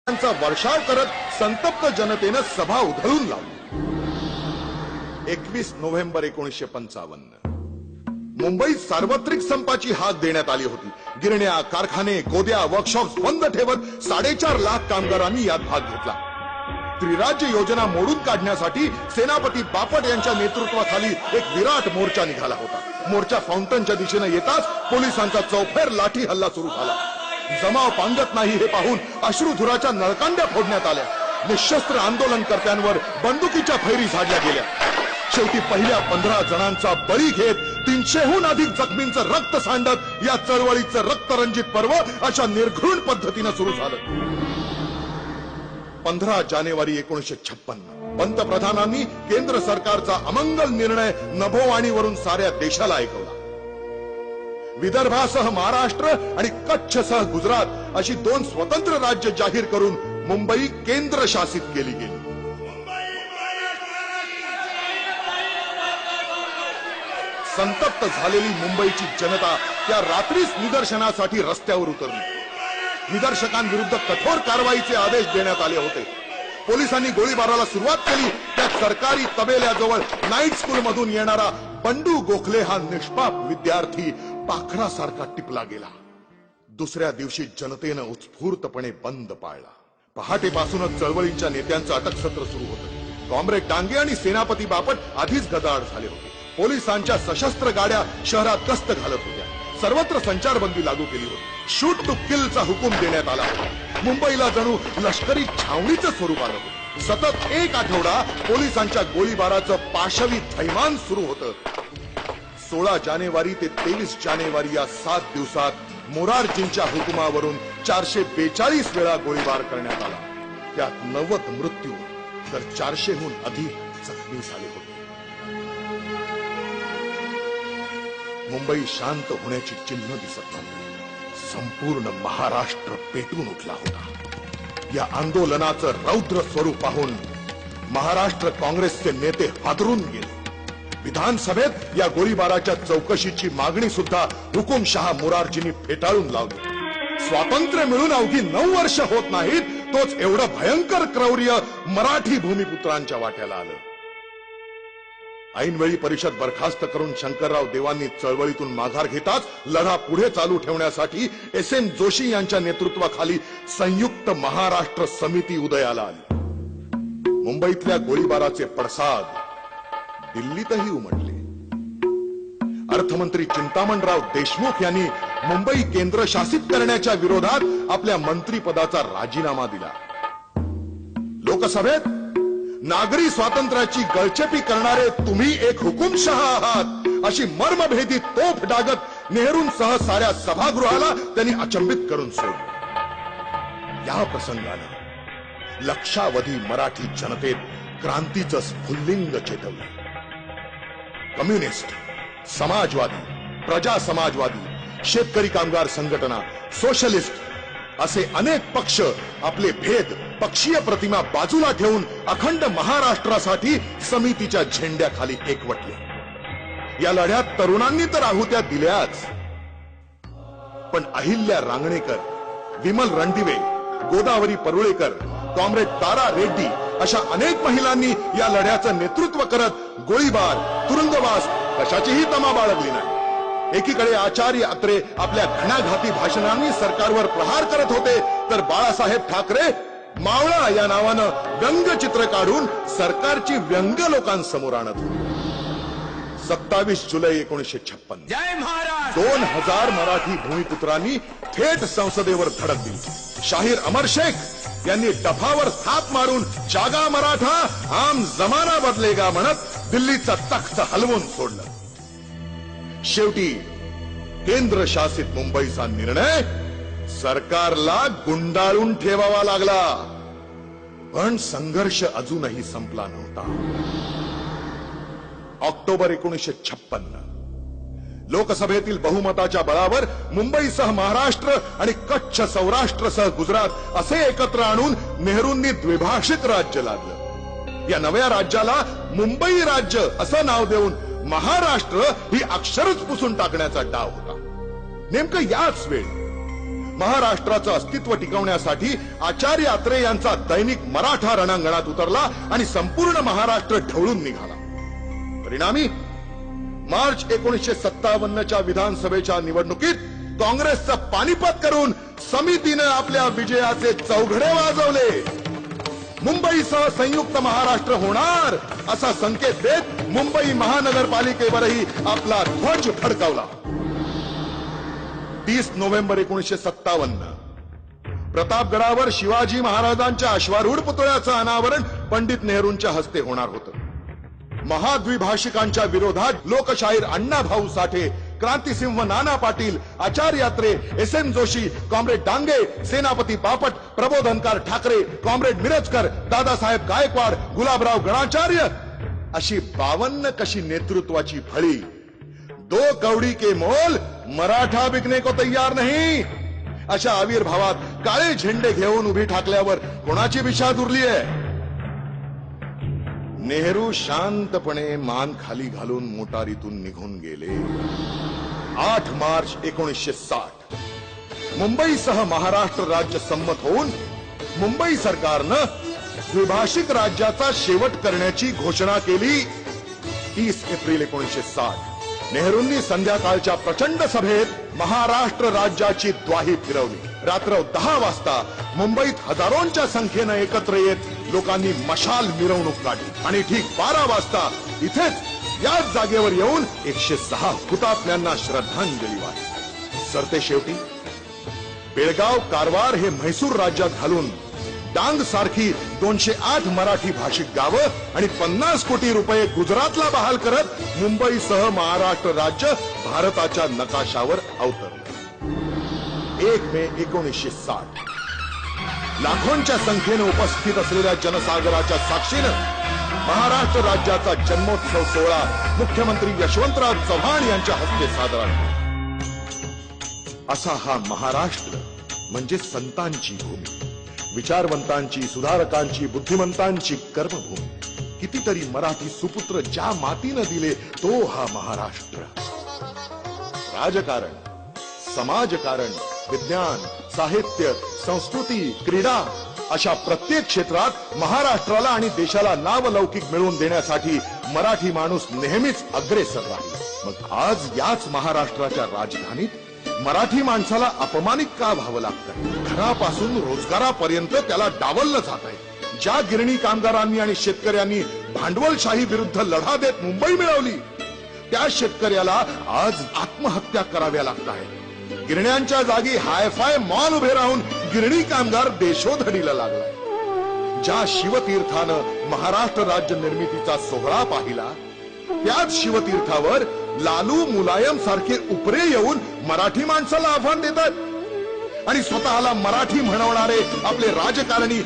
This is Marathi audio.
त्यांचा वर्षाव करत संतप्त जनतेने सभा उधळून लावली। 21 नोव्हेंबर 1955 मुंबईत सार्वत्रिक संपाची हाक देण्यात आली होती। गिरण्या, कारखाने, गोद्या, वर्कशॉप्स बंद ठेवत 4.5 लाख कामगारांनी यात भाग घेतला। त्रिराज्य योजना मोडून काढण्यासाठी सेनापती बापट यांच्या नेतृत्वाखाली एक विराट मोर्चा निघाला होता। मोर्चा फाउंटनच्या दिशेने येताच पोलिसांचा चौफेर लाठी हल्ला सुरू झाला। जमाव पांगत नाही हे पाहून अश्रुधुराच्या नळकांड्या फोडण्यात आल्या। निशस्त्र आंदोलनकर्त्यांवर बंदुकीच्या फैरी झाडल्या गेल्या। शेवटी पहिल्या 15 जणांचा बळी घेत 300हून अधिक जखमींचं रक्त सांडत या चळवळीचं रक्तरंजित पर्व अशा निर्घृण पद्धतीने सुरू झालं। 15 जानेवारी 1956 पंतप्रधानांनी केंद्र सरकारचा अमंगल निर्णय नभोवाणीवरून साऱ्या देशाला ऐकवला। विदर्भासह महाराष्ट्र आणि कच्छसह गुजरात अशी 2 स्वतंत्र राज्य जाहीर करून मुंबई केंद्र शासित केली गेली। संतप्त झालेली मुंबईची जनता त्या रात्रीच निदर्शनासाठी रस्त्यावर उतरली। निदर्शकांविरुद्ध कठोर कारवाईचे आदेश देण्यात आले होते। पोलिसांनी गोळीबाराला सुरुवात केली त्यात सरकारी तबेल्याजवळ नाईट स्कूल मधून येणारा बंडू गोखले हा निष्पाप विद्यार्थी पाखरासारखा टिपला गेला। दुसऱ्या दिवशी जनतेनं उत्स्फूर्तपणे बंद पाळला। पहाटेपासूनच चळवळींच्या नेत्यांचं अटक सत्र सुरू होतं। कॉम्रेड डांगे आणि सेनापती बापट आधीच गदाड झाले होते। पोलिसांच्या सशस्त्र गाड्या शहरात गस्त घालत होत्या। सर्वत्र संचारबंदी लागू केली होती। शूट टू किलचा हुकूम देण्यात आला होता। मुंबईला जणू लष्करी छावणीचं स्वरूप आलं होतं। सतत 1 आठवडा पोलिसांच्या गोळीबाराचं पाशवी थैमान सुरू होतं। 16 जानेवारी ते 23 जानेवारी या 7 दिवसात मोरारजींच्या हुकुमावरून 442 वेळा गोळीबार करण्यात आला। त्यात 90 मृत्यू तर 400हून अधिक जखमी झाले होते। मुंबई शांत होण्याची चिन्ह दिसत नव्हती। संपूर्ण महाराष्ट्र पेटून उठला होता। या आंदोलनाचं रौद्र स्वरूप पाहून महाराष्ट्र काँग्रेसचे नेते हादरून गेले। विधानसभेत या गोळीबाराच्या चौकशीची मागणी सुद्धा हुकुमशहा मोरारजींनी फेटाळून लावली। स्वातंत्र्य मिळून अवघी 9 वर्ष होत नाहीत तोच एवढं भयंकर क्रौर्य मराठी भूमिपुत्रांच्या वाट्याला आलं। ऐनवेळी परिषद बरखास्त करून शंकरराव देवांनी चळवळीतून माघार घेताच लढा पुढे चालू ठेवण्यासाठी एस.एन. जोशी यांच्या नेतृत्वाखाली संयुक्त महाराष्ट्र समिती उदयाला आली। मुंबईतल्या गोळीबाराचे पडसाद दिल्लीतही उमटले। अर्थमंत्री चिंतामणराव देशमुख यांनी मुंबई केंद्र शासित करण्याच्या विरोधात आपल्या मंत्रीपदाचा राजीनामा दिला। लोकसभेत नागरी स्वातंत्र्याची गळचेपी करणारे तुम्ही एक हुकुमशहा आहात अशी मर्मभेदी तोफ डागत नेहरूंसह साऱ्या सभागृहाला त्यांनी अचंबित करून सोडलं। या प्रसंगाने लक्षावधी मराठी जनतेत क्रांतीचं स्फुल्लिंग चेतवलं। कम्युनिस्ट, समाजवादी, प्रजा समाजवादी, शेतकरी कामगार संघटना, सोशलिस्ट असे अनेक पक्ष आपले भेद, पक्षीय प्रतिमा बाजूला ठेवून अखंड महाराष्ट्रासाठी समितीच्या झेंड्याखाली एकवटले। या लढ्यात तरुणांनी तर आहुत्या दिल्याच, पण अहिल्या रांगणेकर, विमल रणदिवे, गोदावरी परुळेकर, कॉम्रेड तारा रेड्डी अशा अनेक महिलांनी या लढ्याचं नेतृत्व करत गोळीबार, तुरुंगवास कशाचीही तमा बाळगली नाही। एकीकडे आचार्य अत्रे आपल्या घणाघाती भाषणांनी सरकारवर प्रहार करत होते तर बाळासाहेब ठाकरे मावळा या नावानं व्यंगचित्र काढून सरकारची व्यंग लोकांसमोर आणत होते। 27 जुलै 1956 जय महाराज 2000 मराठी भूमिपुत्रांनी थेट संसदेवर धडक दिली। शाहीर अमर शेख यांनी डफावर थाप मारून जागा मराठा आम जमाना बदलेगा म्हणत दिल्लीचा तख्त हलवून सोडलं। शेवटी केंद्र शासित मुंबईचा निर्णय सरकारला गुंडाळून ठेवावा लागला। पण संघर्ष अजूनही संपला नव्हता। ऑक्टोबर 1956 लोकसभेतील बहुमताच्या बळावर मुंबईसह महाराष्ट्र आणि कच्छ, सौराष्ट्रसह गुजरात असे एकत्र आणून नेहरूंनी द्विभाषिक राज्य लादलं। या नव्या राज्याला मुंबई राज्य असं नाव देऊन महाराष्ट्र ही अक्षरच पुसून टाकण्याचा डाव होता। नेमकं याच वेळी महाराष्ट्राचं अस्तित्व टिकवण्यासाठी आचार्य अत्रे यांचा दैनिक मराठा रणांगणात उतरला आणि संपूर्ण महाराष्ट्र ढवळून निघाला। परिणामी मार्च 1957च्या विधानसभेच्या निवडणुकीत काँग्रेसचं पानिपत करून समितीने आपल्या विजयाचे चौघडे वाजवले। मुंबईसह संयुक्त महाराष्ट्र होणार असा संकेत देत मुंबई महानगरपालिकेवरही आपला ध्वज फडकावला। 30 नोव्हेंबर 1957 प्रतापगडावर शिवाजी महाराजांच्या अश्वारूढ पुतळ्याचं अनावरण पंडित नेहरूंच्या हस्ते होणार होतं। महाद्विभाषिकांच्या विरोधात लोकशाहीर अण्णाभाऊ साठे, क्रांतिसिंह नाना पाटील, आचार्य अत्रे, एस.एन. जोशी, कॉम्रेड डांगे, सेनापती बापट, प्रबोधनकार ठाकरे, कॉम्रेड मिरजकर, दादासाहेब गायकवाड, गुलाबराव गणाचार्य अशी 52 कशी नेतृत्वाची फळी। 2 कौड़ी के मोल मराठा बिकने को तैयार नहीं अशा आविर्भावात काळे झेंडे घेऊन उभी ठाकल्यावर कोणाची विषाद उरली आहे? नेहरू शांतपणे मान खाली घालून मोटारीतून निघून गेले। 8 मार्च 1960 मुंबईसह महाराष्ट्र राज्य संमत होऊन मुंबई सरकारनं द्विभाषिक राज्याचा शेवट करण्याची घोषणा केली। 30 एप्रिल 1960 नेहरूंनी संध्याकाळच्या प्रचंड सभेत महाराष्ट्र राज्याची द्वाही फिरवली। रात्र 10 वाजता मुंबईत हजारोंच्या संख्येनं एकत्र येत लोकांनी मशाल मिरवणूक काढली आणि ठीक 12 वाजता इथेच याच जागेवर येऊन 106 हुतात्म्यांना श्रद्धांजली वाहिली। सरते शेवटी बेळगाव, कारवार हे म्हैसूर राज्यात घालून डांग सारखी 208 मराठी भाषिक गावं आणि 50 कोटी रुपये गुजरातला बहाल करत मुंबईसह महाराष्ट्र राज्य भारताच्या नकाशावर अवतरले। 1 मे 1960 लाखोंच्या संख्येने उपस्थित असलेल्या जनसागराच्या साक्षीनं महाराष्ट्र राज्याचा जन्मोत्सव सोहळा मुख्यमंत्री यशवंतराव चव्हाण यांच्या हस्ते साजरा झाला। असा हा महाराष्ट्र म्हणजे संतांची भूमी, विचारवंतांची, सुधारकांची, बुद्धिमंतांची कर्मभूमी। कितीतरी मराठी सुपुत्र ज्या मातीनं दिले तो हा महाराष्ट्र। राजकारण, समाजकारण, विज्ञान, साहित्य, संस्कृती, क्रीडा अशा प्रत्येक क्षेत्रात महाराष्ट्राला आणि देशाला नावलौकिक मिळवून देण्यासाठी मराठी माणूस नेहमीच अग्रेसर राहील। मग आज याच महाराष्ट्राच्या राजधानीत मराठी माणसाला अपमानित का व्हावं लागतं? घरापासून रोजगारापर्यंत त्याला डावललं जात आहे। ज्या गिरणी कामगारांनी आणि शेतकऱ्यांनी भांडवलशाही विरुद्ध लढा देत मुंबई मिळवली, त्या शेतकऱ्याला आज आत्महत्या कराव्या लागत आहे। गिरण्यांच्या जागी हायफाय मॉल उभे राहून गिरणी कामगार देशोधडीला लागलाय। ज्या शिवतीर्थानं महाराष्ट्र राज्य निर्मितीचा सोहळा पाहिला, त्याच शिवतीर्थावर लालू, मुलायम सारखे उपरे येऊन मराठी माणसाला आव्हान देतात आणि स्वतःला मराठी म्हणवणारे आपले राजकारणी